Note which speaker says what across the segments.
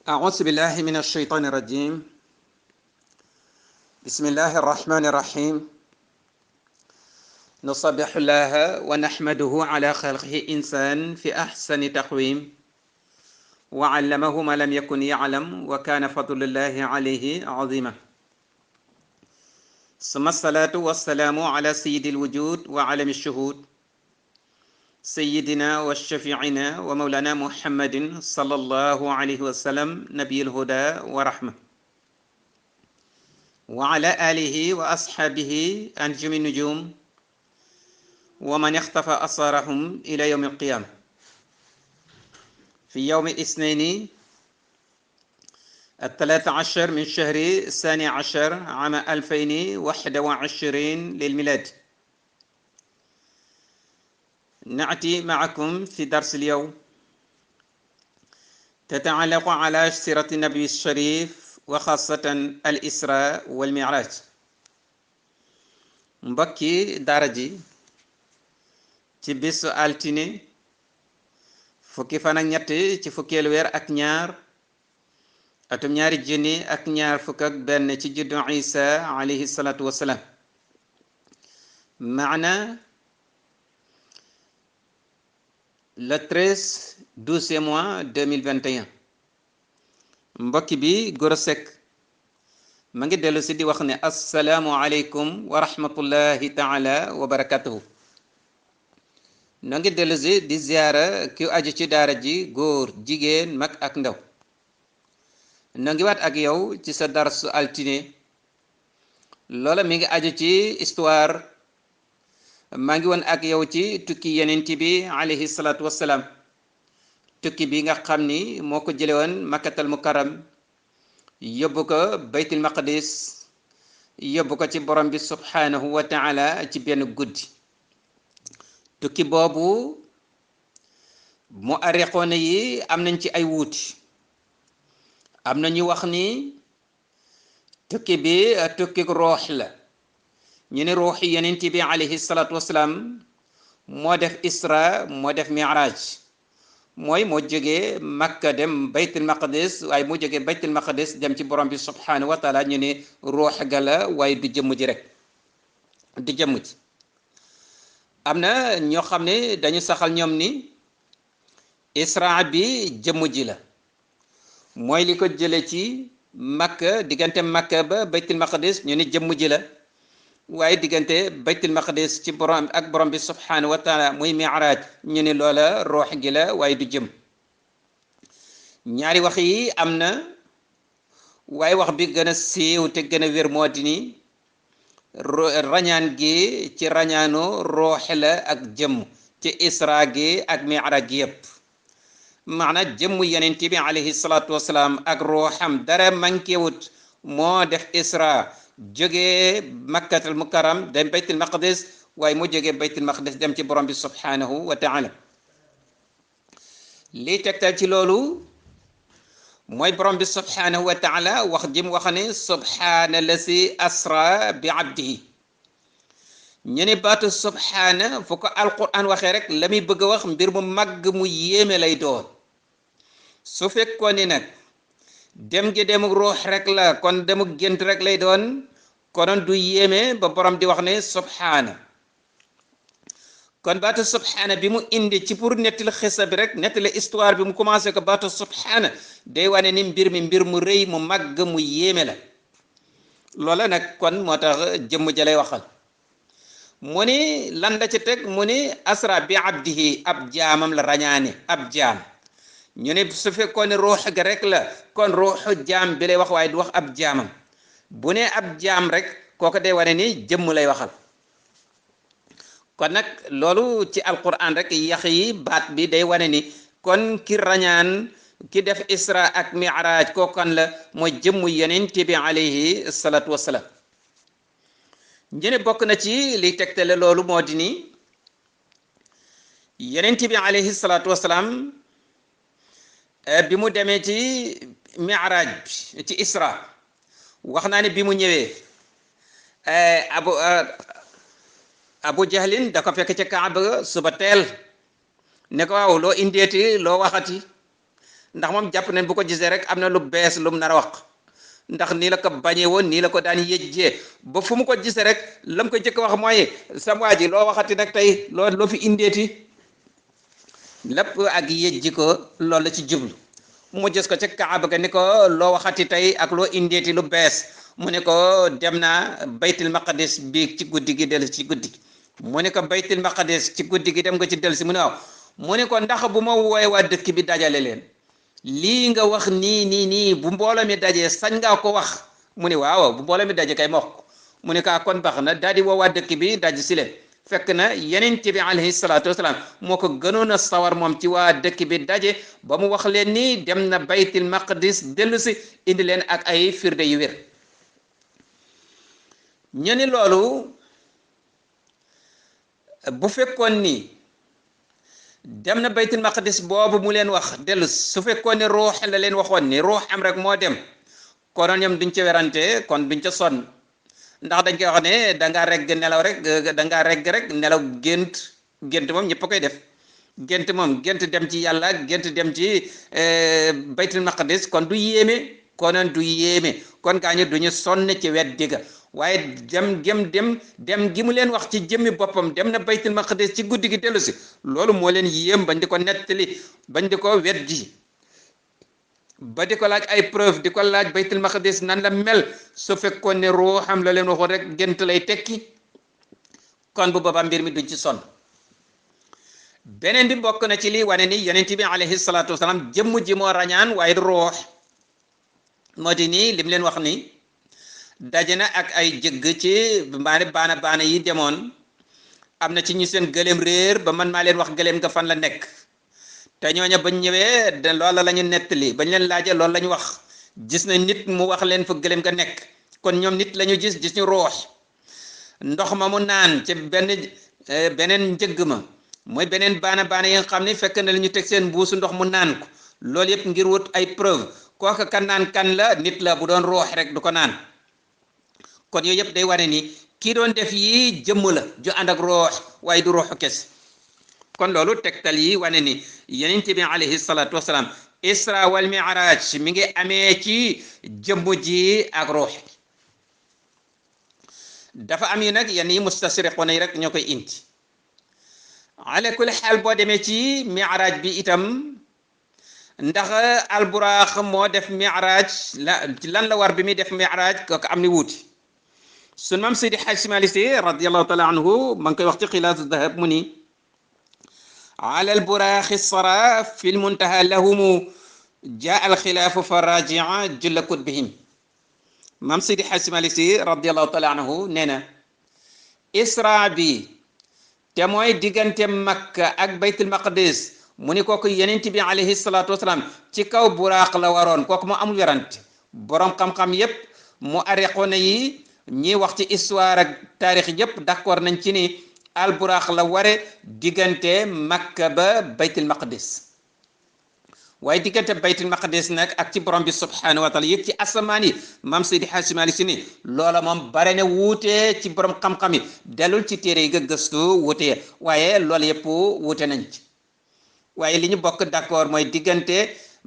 Speaker 1: أعوذ بالله من الشيطان الرجيم. بسم الله الرحمن الرحيم. نصبح الله ونحمده على خلقه إنسان في أحسن تقويم، وعلمه ما لم يكن يعلم، وكان فضل الله عليه عظيما. ثم الصلاة والسلام على سيد الوجود وعلم الشهود، سيدنا وشفيعنا ومولانا محمد صلى الله عليه وسلم، نبي الهدى ورحمة، وعلى آله وأصحابه أنجم النجوم، ومن اختفى أثارهم إلى يوم القيامة. في يوم الاثنين 13 من شهر الثاني عشر عام 2021 للميلاد. نأتي معكم في درس اليوم تتعلق على سيرة النبي الشريف وخاصة الإسراء والمعراج. mbokki daara ji ci bisu altine fukki fan ak ñett ci fukkeelu weer ak ñaar atum ñaari junni ak ñaar fukk ak benn ci juddu Isa alayhi salatu wassalam, maana le 13 12e mois 2021. mbokki bi Gora Seck ma ngi dellu si di wax ne assalaamu aleykum wa rahmatullahi taala wa barakatuhu. noo ngi dellu si di ziyaara ki aju ci daara ji, góor jigéen mag ak ndaw. noo ngi waat ak yow ci sa darsu altine. loola mi ngi aju ci histoire. maa ngi woon ak yow ci tukki yenent bi alayhi salaatu wassalaam, tukki bi nga xam ni moo ko jële woon makkatal mukarram yóbbu ko baytul maqdis, yóbbu ko ci borom bi subhanahu wa taala ci benn guddi. tukki boobu mu arriqoona yi am nañ ci ay wuuti. am na ñu wax ni tukki bi tukki roox la, ñu ne ruux yi yenent bi alayhi salaatu wasalaam moo def isra, moo def mi'raj, mooy moo jógee makka dem baytul maqdis, waaye moo jógee baytul maqdis dem ci borom bi subhanahu wa taala. ñu ne ruux ga la, waaye du jëmm ji rek, du jëmm ji. am na ñoo xam ne dañu saxal ñoom ni isra bi jëmm ji la, mooy li ko jële ci makka, diggante makka ba baytul maqdis ñu ne jëmm ji la, waaye diggante baytul maqdis ci borom ak borom bi subhanahu wa taala muy mi'raj, ñu ne loola ruux gi la, waaye du jëm. ñaari wax yi am na, waaye wax bi gën a siiw te gën a wér moo di ni rañaan gi ci rañaanu ruux la ak jëmm, ci isra gi ak mi'raj gi yépp. maanaam jëmm yenent bi alayhi salaatu wasalaam ak ruuxam dara manquéwut, moo def isra, jógee makkatal mukarram dem baytul maqdis, waaye mu jógee baytul maqdis dem ci borom bi subhanahu wa taala. lii tegtal ci loolu mooy borom bi subhanahu wa taala wax jim wax ne subhana lasi asra bi abdihi. ñu ne baatu subhana fu ko alquran waxee rek la muy bëgg a wax mbir mu màgg mu yéeme lay doon. su fekkoon ni nag dem gi demuk ruux rek la, kon demuk gént rek lay doon, konoon du yéeme ba borom di wax ne subhana. kon baatu subhana bi mu indi ci pour nettali xisa bi rek, nettali histoire bi mu commencé ko baatu subhana, day wane ni mbir mi mbir mu rëy mu màgg mu yéeme la. loola nag kon moo tax jëmm ja lay waxal. mu ni lan la ci teg, mu ni asra bi abdihi, ab jaamam la rañaane, ab jaam. ñu ne su fekkoon ne ruux ga rek la, kon ruuxu jaam bi lay wax, waaye du wax ab jaamam. bu ne ab jaam rek kooku day wane ni jëmm lay waxal. kon nag loolu ci alquran rek yax yi baat bi day wane ni kon ki rañaan, ki def isra ak mi'raj kookan la, mooy jëmm yenent bi alayhi salatu wassalam. ñu ne bokk na ci liy tegtale loolu moo di ni yenent bi alayhi salatu wassalam bi mu demee ci mi'raj bi ci isra, wax naa ne bi mu ñëwee abu jahlin da ko fekk ca kaaba suba teel ne ko waaw loo indeeti loo waxati, ndax moom jàpp nañ bu ko gisee rek am na lu bees lu mu nar a wax ndax nii la ko bañee woon nii la ko daan yëjjee ba fu mu ko gisee rek lam ko jëkk wax mooy sam waa ji loo waxati nag tey loo fi indeeti lépp ak yëjji ko loolu la ci jublu mu gis ko ci Kaaba ga ni ko loo waxati tey ak loo indeeti lu bees mu ne ko dem naa baytul maqdis bi ci guddi gi dellu ci guddi gi mu ne ko baytul maqdis ci guddi gi dem nga ci dellu si mu ne waaw mu ne ko ndax bu ma wooye waa dëkk bi dajale leen lii nga wax nii bu mbooloo mi dajee sañ ngaa ko wax mu ne waaw bu mbooloo mi daje kay ma wax ko mu ne kaa kon baax na daal di woo waa dëkk bi daj si leen fekk na Yonent bi alayhi salaatu wasalaam moo ko gënoon a sawar moom ci waa dëkk bi daje ba mu wax leen ni dem na baytul maqdis dellu si indi leen ak ay firde yu wér ñu ni loolu bu fekkoon ni dem na baytul maqdis boobu mu leen wax dellu su fekkoon ne ruux la leen waxoon ni ruux am rek moo dem konoon ñoom duñ ca werante kon duñ ca sonn ndax dañ koy wax ne da ngaa regg nelaw rek da ngaa regg rek nelaw gént moom ñëpp a koy def gént dem ci yàlla gént dem ci baytul maqdis kon du yéeme konoon du yéeme kon gaañu duñu sonn ci wet digga waaye dem gi mu leen wax ci jëmmi boppam dem na baytul maqdis ci guddi gi dellu si loolu moo leen yéem bañ di ko nettali bañ di ko weddi ba di ko laaj ay preuve di ko laaj baytul maqdis nan la mel su fekkoon ne ruuxam la leen waxoon rek gént lay tekki kon bu boobaa mbir mi duñ ci sonn beneen bi bokk na ci lii wane ni Yonent bi alayhi salaatu wasalaam jëmm ji moo rañaan waaye du ruux moo di nii lim leen wax ni daje na ak ay jëgg ci baana yi demoon am na ci ñu seen gëléem réer ba man maa leen wax gëléem nga fan la nekk te ñooña bañ ñëwee loola la ñu nettali bañ leen laajee loolu la ñu wax gis na nit mu wax leen fa gëléem nga nekk kon ñoom nit la ñu gis ñu ruux ndox ma mu naan ci beneen njëgg ma mooy beneen baana yi nga xam ne fekk na la ñu teg seen mbuusu ndox mu naan ko loolu yëpp ngir wut ay preuve kooka kan naan kan la nit la bu doon ruux rek du ko naan kon yooyu yëpp day wane ni kii doon def yi jëmm la ju ànd ak ruux waaye du ruuxu kes kon loolu tegtal yi wane ni Yonent bi alayhi salaatu wasalaam isra wal mi'raj mi ngi amee ci jëmm ji ak ruux dafa am yi nag yenn yi mustasriqoon yi rek ñoo koy indi ala kulli xaal boo demee ci mi'raj bi itam ndax alburaax moo def mi'raj lan la war bi muy def mi'raj kooku am ni wuuti sun maam Seydi Hajji Maalik Si radiyallahu taala anhu ma ngi koy wax ci Xilaasu Dahab mu ni ala alburaaxi sara fi lmuntaha lahumu jaa alxilaafu fa rajia julla kutbihim maam Seydi Hajji Maalik Si radiyallahu taala anhu nee na isra bi te mooy diggante Makka ak baytul maqdis mu ni kooku Yonent bi alayhi salaatu wasalaam ci kaw buraax la waroon kooku moo amul werante borom xam-xam yépp mu ariqoona yi ñi wax ci histoire ak taarix yépp d'accord nañ ci ni alburaax la ware diggante Makka ba baytul maqdis waaye diggante baytul maqdis nag ak ci borom bi subhanahu wa taala yëg ci asamaan yi maam Seydi Hajji Maalik Si ni loola moom bare na wuute ci borom xam-xam yi delul ci téere yi nga gëstu wuute waaye loolu yëpp wuute nañ ci waaye li ñu bokk d'accord mooy diggante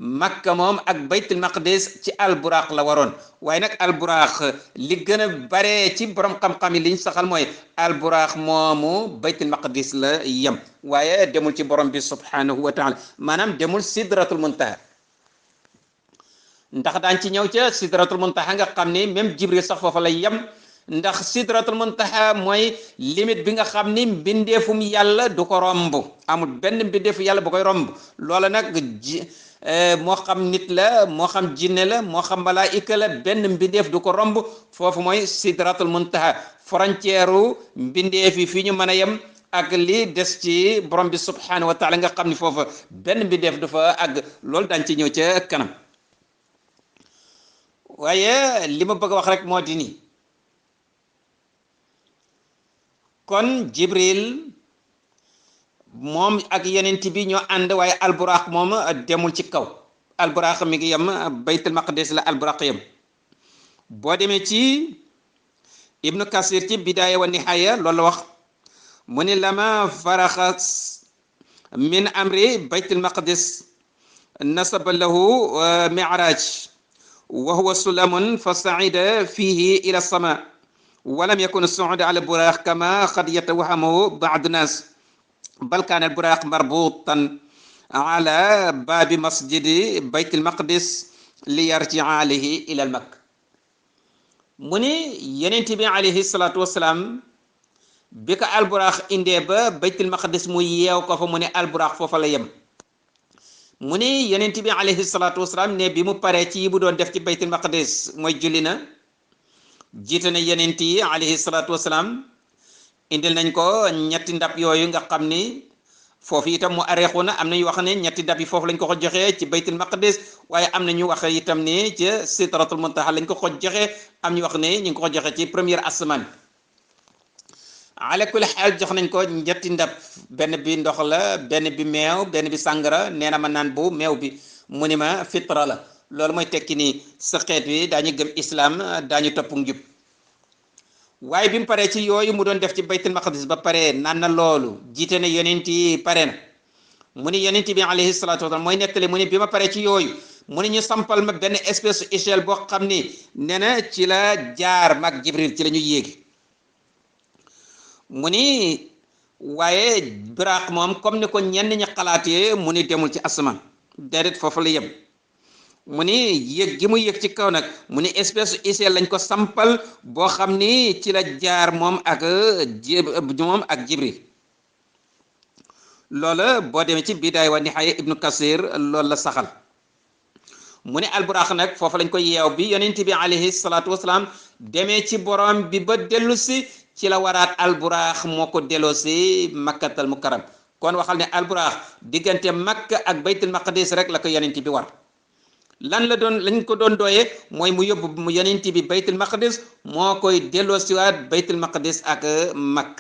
Speaker 1: Makka moom ak baytul maqdis ci alburaax la waroon waaye nag alburaax li gën a bare ci borom xam-xam yi li ñu saxal mooy alburaax moomu baytul maqdis la yem waaye demul ci borom bi subhanahu wa taala maanaam demul sidratul muntaha ndax daan ci ñëw ca sidratul muntaha nga xam ni même Jibril sax foofa lay yem ndax sidratul muntaha mooy limite bi nga xam ni mbindeefum yàlla du ko romb amul benn mbindeefu yàlla bu koy romb loola nag moo xam nit la moo xam jinne la moo xam malaayika la benn mbindeef du ko romb foofu mooy sidratul muntaha frontière mbindeef yi fi ñu mën a yem ak li des ci borom bi subhanahu wa taala nga xam ni foofa benn mbindeef du fa àgg loolu dañ ci ñëw ca kanam waaye li ma bëgg a wax rek moo di nii kon Jibril moom ak Yonent bi ñoo ànd waaye alburaax moom demul ci kaw alburaax mi ngi yem baytul maqdis la alburaax yem boo demee ci Ibnu Kasir ci bidaaya wa nihaaya loolu la wax mu ni lama faraxa min amri baytul maqdis nasaba lahu mi'raj wa huwa sulamun fa saida fihi ila sama walam yakun suud ala buraq kama qad yatawahamu ba'd nas bal kana al buraq marbutan ala babi masjidi bayt al maqdis li yarji alayhi ila al makk mu ni yenent bi alayhi salatu wassalam bi ko al buraq indee ba bayt al maqdis mu yeew ko fa mu ne al buraq foofa la yem mu ni yenent bi alayhi salatu wassalam ne bi mu paree ci yi bu doon def ci bayt al maqdis mooy julli na jiite na yenent yi alayhi salatu wassalam indil nañ ko ñetti ndab yooyu nga xam ni foofu itam mu areexu na am nañu wax ne ñetti ndab yi foofu lañ ko ko joxee ci baytul maqdis waaye am nañu wax itam ni ci sidratul muntaha lañ ko ko joxee am ñu wax ne ñu ngi ko joxe ci première asamaan ala kulli xaal jox nañ ko ñetti ndab benn bi ndox la benn bi meew benn bi sàngara nee na ma naan bu meew bi mu ni ma fitra la loolu mooy tekki ni sa xeet wi daañu gëm islam daañu topp njub waaye bi mu paree ci yooyu mu doon def ci baytul maqdis ba pare naan na loolu jiite na yonent yi pare na mu ni yonent bi alayhi salatu wasalam mooy nettali mu ni bi ma paree ci yooyu mu ni ñu sampal ma benn espèce échelle boo xam ni nee na ci la jaar mag jibril ci la ñu yéegi mu ni waaye buraq moom comme ni ko ñenn ñi xalaatee mu ni demul ci asamaan déedéet foofu la yem mu ni yéeg gi mu yéeg ci kaw nag mu ni espèce échelle lañ ko sampal boo xam ni ci la jaar moom ak jibril loola boo demee ci bidaaya wa nihaaya ibnu kasir loolu la saxal mu ni alburaax nag foofu lañ ko yeew bi yonent bi alayhi salaatu wasalaam demee ci borom bi ba dellu si ci la waraat alburaax moo ko delloo si makkatal mukarram kon waxal ne alburaax diggante makka ak baytul maqdis rek la ko yonent bi war lan la doon lañ ko doon dooyee mooy mu yóbbu mu yonent bi baytul maqdis moo koy delloo siwaat baytul maqdis ak makk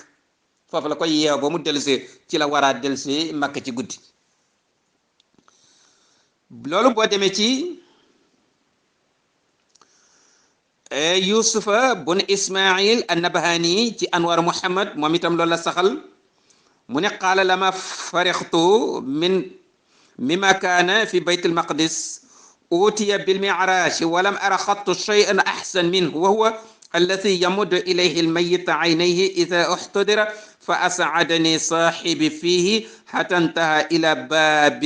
Speaker 1: foofu la koy yeew ba mu dellusi ci la waraat dellusi makk ci guddi loolu boo demee ci yusufa bun ismail annabahani ci anwar muhammad moom itam loolu la saxal mu ne qaala lama farixtu mimma kaana fi baytul maqdis أوتي بالمعراج ولم أرى خط شيئا أحسن منه وهو الذي يمد إليه الميت عينيه إذا احتضر فأسعدني صاحبي فيه حتى انتهى إلى باب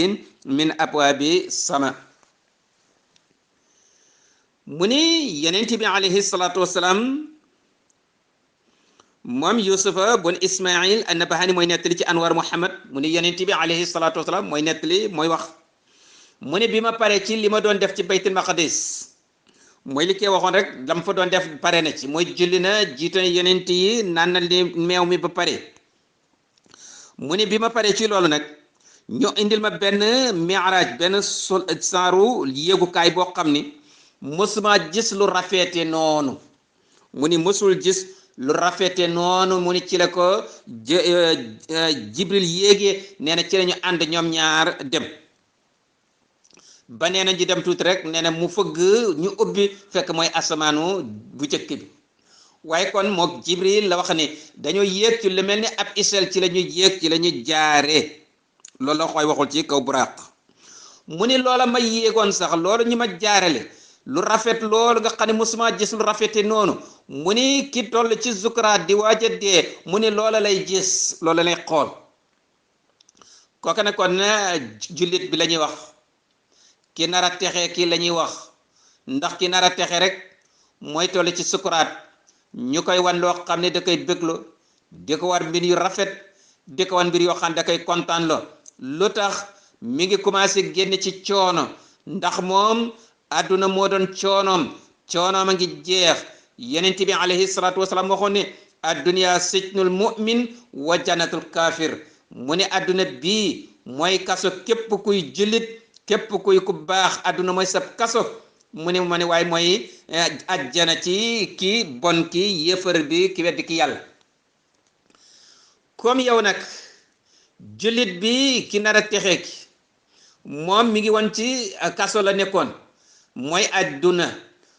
Speaker 1: من أبواب السماء مني ينتبه عليه الصلاة والسلام moom Yusufa bun Ismail annabahani mooy nettali ci Anwar Muhammad mu ni yonent bi alayhi salaatu wasalaam mooy nettali mooy wax mu ne bi ma paree ci li ma doon def ci baytul maqdis mooy li koy waxoon rek lam fa doon def pare na ci mooy julli na jiite na yonent yi naan na li meew mi ba pare mu ne bi ma paree ci loolu nag ñu indil ma benn mi'raj benn saaru yéegukaay boo xam ni mësuma gis lu rafete noonu mu ni mësul gis lu rafete noonu mu ni ci la ko jibril yéegee nee na ci la ñu ànd ñoom ñaar dem ba nee na ñu dem tuuti rek nee na mu fëgg ñu ubbi fekk mooy asamaanu bu jëkk bi waaye kon mook jibril la wax ne dañoo yéeg ci lu mel ni ab isel ci la ñuy yéeg ci la ñuy jaaree loolu la xooy waxul ci kaw buraq mu ni loola ma yéegoon sax loolu ñu ma jaarale lu rafet loolu nga xam ne musuma gis lu rafete noonu mu ni ki toll ci zukuraat di waaja dee mu ni loola lay gis loola lay xool kooka ne kon jullit bi la ñuy wax ki nar a texe kii la ñuy wax ndax ki nar a texe rek mooy toll ci sukuraat ñu koy wan loo xam ne da koy bégloo di ko war mbir yu rafet di ko wan mbir yoo xam ne da koy kontaan loo lu tax mi ngi commencé génn ci coono ndax moom àdduna moo doon coonoom a ngi jeex yenent bi alayhi salaatu wasalaam waxoon ne addunya sijnul mu'min wa jannatul kaafir mu ne àdduna bii mooy kaso képp kuy jullit képp kuy ku baax àdduna mooy sab kaso mu ne ma ne waaye mooy ajjana ci ki bon ki yéefar bi ki weddi ki yàlla comme yow nag jullit bi ki nar a texe ki moom mi ngi woon ci kaso la nekkoon mooy àdduna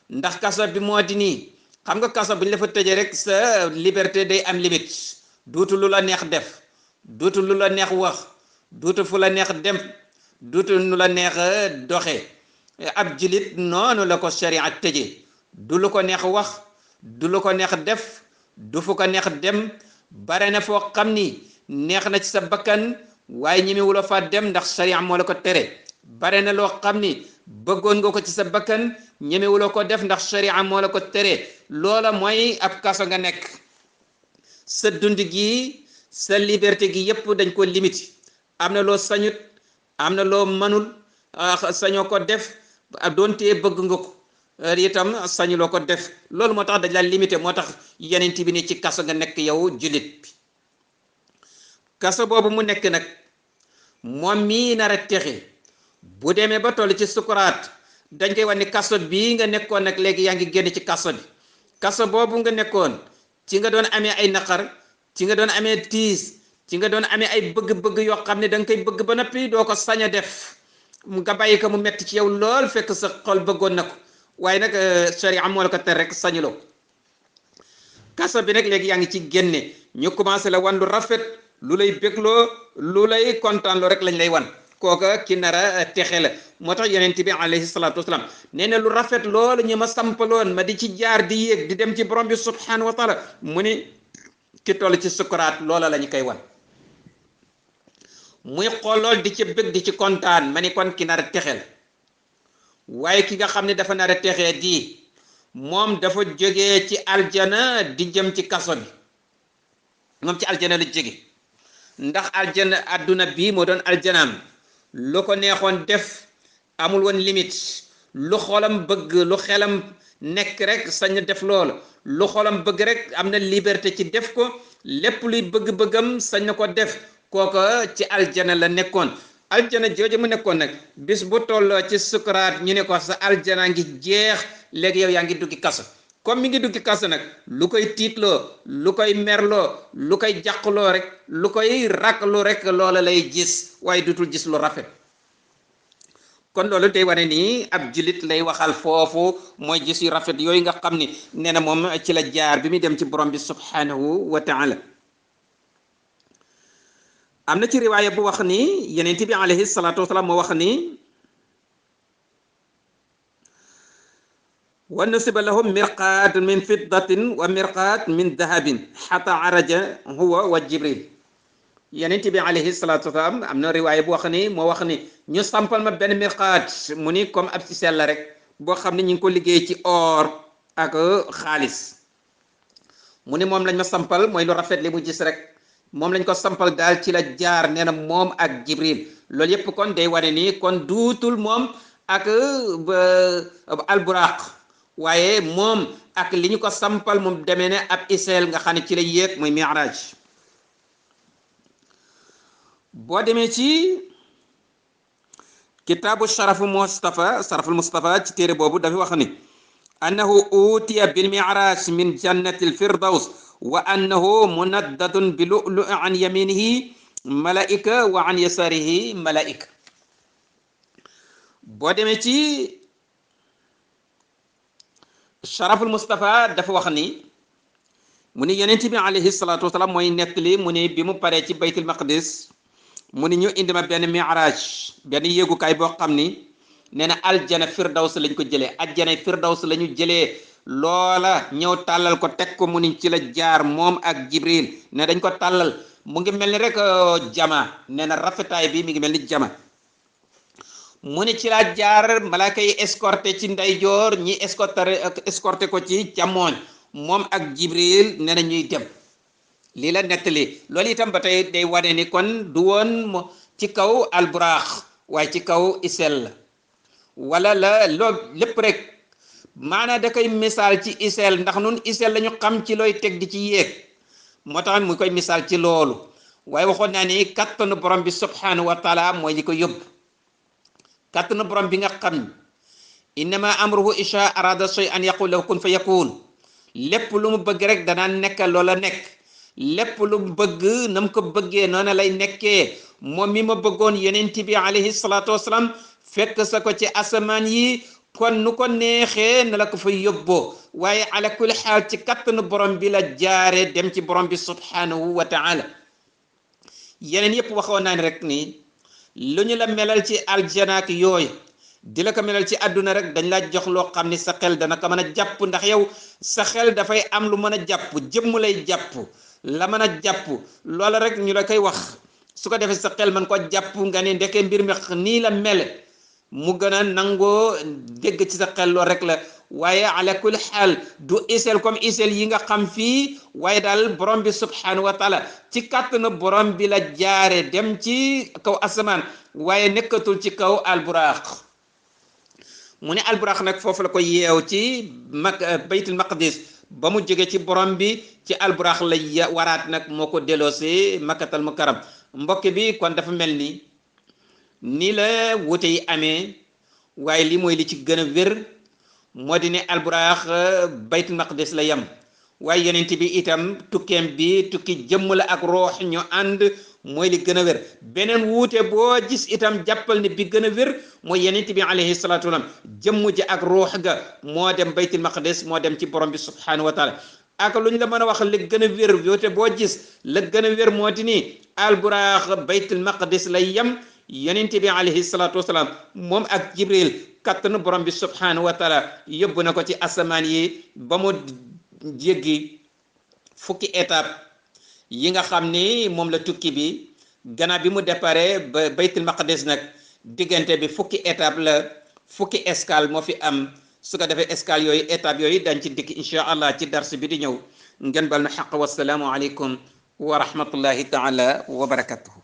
Speaker 1: ndax kaso bi moo di nii xam nga kaso bu ñu la fa tëjee rek sa liberté day am limite duutu lu la neex def duutu lu la neex wax duutu fu la neex dem duutul nu la neex doxe ab julit noonu la ko sharia tëje du lu ko neex wax du lu ko neex def du fu ko neex dem bare na foo xam ni neex na ci sa bakkan waaye ñemewuloo fa dem ndax sharia moo la ko tere bare na loo xam ni bëggoon nga ko ci sa bakkan ñemewuloo ko def ndax sharia moo la ko tere loola mooy ab kaso nga nekk sa dund gi sa liberté gi yépp dañ ko limite am na loo sañut am na loo mënul sañoo ko def doonte bëgg nga ko itam sañuloo ko def loolu moo tax dañ la limité moo tax yeneen bi ni ci kaso nga nekk yow jullit bi kaso boobu mu nekk nag moom mii nar a texe bu demee ba toll ci sukuraat dañ koy wax ni kaso bii nga nekkoon nag léegi yaa ngi génn ci kaso bi kaso boobu nga nekkoon ci nga doon amee ay naqar ci nga doon amee tiis ci nga doon amee ay bëgg-bëgg yoo xam ne da nga koy bëgg ba noppi doo ko sañ a def nga bàyyi ko mu metti ci yow lool fekk sa xol bëggoon na ko waaye nag sharia moo la ko ter rek sañuloo kaso bi nag léegi yaa ngi ci génne ñu commencé la wan lu rafet lu lay bégloo lu lay kontaanloo rek lañ lay wan kooka ki nar a texe la moo tax yonent bi alayhi salaatu wasalaam nee na lu rafet loolu ñu ma sampaloon ma di ci jaar di yéeg di dem ci borom bi subhanahu wa taala mu ni ki toll ci sukuraat loola la ñu koy wan muy xool lool di ci bëgg di ci kontaan ma ni kon ki nar a texe la waaye ki nga xam ne dafa nar a texee di moom dafa jógee ci aljana di jëm ci kaso bi moom ci aljana la jóge ndax aljana adduna bii moo doon aljanaam lu ko neexoon def amul woon limite lu xolam bëgg lu xelam nekk rek sañ def loolu lu xolam bëgg rek am na liberté ci def ko lépp luy bëgg-bëggam sañ na ko def kooka ci aljana la nekkoon aljana jooju mu nekkoon nag bis bu tolloo ci sukuraat ñu ne ko sa aljana ngi jeex léegi yow yaa ngi duggi kaso comme mi ngi duggi kaso nag lu koy tiitloo lu koy merloo lu koy jàqloo rek lu koy rakloo rek loola lay gis waaye dutul gis lu rafet kon loolu day wane nii ab jullit lay waxal foofu mooy gis yu rafet yooyu nga xam ni nee na moom ci la jaar bi muy dem ci borom bi subhanahu wa taala am na ci riwaaya bu wax ni yenent bi alayhi salaatu wasalaam moo wax ni wa nusiba lahum mirqaat min fiddatin wa mirqaat min dahabin xata araja huwa wa jibril yenent bi alayhi salaatu wasalaam am na riwaaya bu wax ni moo wax ni ñu sampal ma benn mirqaat mu ni comme ab ci sell rek boo xam ne ñu ngi ko liggéey ci or ak xaalis mu ni moom lañ ma sampal mooy lu rafet li mu gis rek moom lañ ko sampal daal ci la jaar nee na moom ak jibril loolu yépp kon day wane ni kon duutul moom ak alburaq waaye moom ak li ñu ko sampal moom demee ne ab iseel nga xam ne ci la yéeg muy mi'raj boo demee ci kitaabu sharaful mustafa ci téere boobu dafa wax ni annahu utiya bil mi'raj min jannatil firdaws wa annahu munaddatun bi lu'lu' an yaminihi malaika wa an yasarihi malaika boo demee ci sharaful mustafa dafa wax ni mu ni yonent bi alayhi salaatu wasalaam mooy nettali mu ni bi mu paree ci baytul maqdis mu ni ñu indi ma benn mi'raj benn yéegukaay boo xam ni nee na aljana firdaws lañ ko jëlee aljana firdaws la ñu jëlee loola ñëw tàllal ko teg ko mu ni ci la jaar moom ak jibril ne dañ ko tàllal mu ngi mel ni rek jama nee na rafetaay bi mi ngi mel ni jama mu ni ci la jaar malaaka yi escorté ci ndeyjoor ñi escorté ko ci càmmooñ moom ak jibril nee na ñuy dem lii la nettali loolu itam ba tey day wane ni kon du woon ci kaw alburaax waaye ci kaw isel la wala la loolu lépp rek maanaam da koy misaal ci isel ndax nun isel la ñu xam ci looy teg di ci yéeg moo tax mu koy misaal ci loolu waaye waxoon naa ni kattanu borom bi subhanahu wa taala mooy li ko yóbbu kattanu borom bi nga xam innama amruhu isha arada shay'an yaqul lahu kun fa yakun lépp lu mu bëgg rek danaa nekk loola nekk lépp lu mu bëgg na mu ko bëggee noona lay nekkee moom mi ma bëggoon yonent bi alayhi salaatu wasalaam fekk sa ko ci asamaan yi kon nu ko neexee na la ko fa yóbboo waaye ala kulli xaal ci kattanu borom bi la jaare dem ci borom bi subhanahu wa taala yeneen yépp waxoon naa ni rek ni lu ñu la melal ci aljana ak yooyu di la ko melal ci àdduna rek dañ la jox loo xam ni sa xel dana ko mën a jàpp ndax yow sa xel dafay am lu mën a jàpp jëmm lay jàpp la mën a jàpp loola rek ñu la koy wax su ko defee sa xel man ko jàpp nga ne ndeke mbir mi nii la mele mu gën a nangoo dégg ci sa xel lool rek la waaye ala kulli xaal du isel comme isel yi nga xam fii waaye daal borom bi subhanahu wa taala ci kàttanu borom bi la jaare dem ci kaw asamaan waaye nekkatul ci kaw alburaax mu ne alburaax nag foofu la ko yeew ci baytul maqdis ba mu jóge ci borom bi ci alburaax la waraat nag moo ko delloosee makkatal mukarram mbokk bi kon dafa mel ni nii la wute yi amee waaye lii mooy li ci gën a wér moo di ne alburaax baytul maqdis la yem waaye yonent bi itam tukkeem bi tukki jëmm la ak roox ñu ànd mooy li gën a wér beneen wuute boo gis itam jàppal ne bi gën a wér mooy yonent bi alayhi salaatu wasalaam jëmm ji ak roox ga moo dem baytul maqdis moo dem ci borom bi subhanahu wa taala ak lu ñu la mën a wax li gën a wér wuute boo gis la gën a wér moo di ni alburaax baytul maqdis lay yem yonent bi alayhi salaatu wasalaam moom ak jibril kattanu borom bi subhanahu wa taala yóbbu na ko ci asamaan yi ba mu jéggi fukki étape yi nga xam ni moom la tukki bi gannaaw bi mu déparé ba baytul maqdis nag diggante bi fukki étape la fukki escale moo fi am su ko defee escale yooyu étape yooyu dañ ci dikk incha allah ci dars bi di ñëw ngeen bal na xaq wasalaamu aleykum wa rahmatullahi taala wa barakatuhu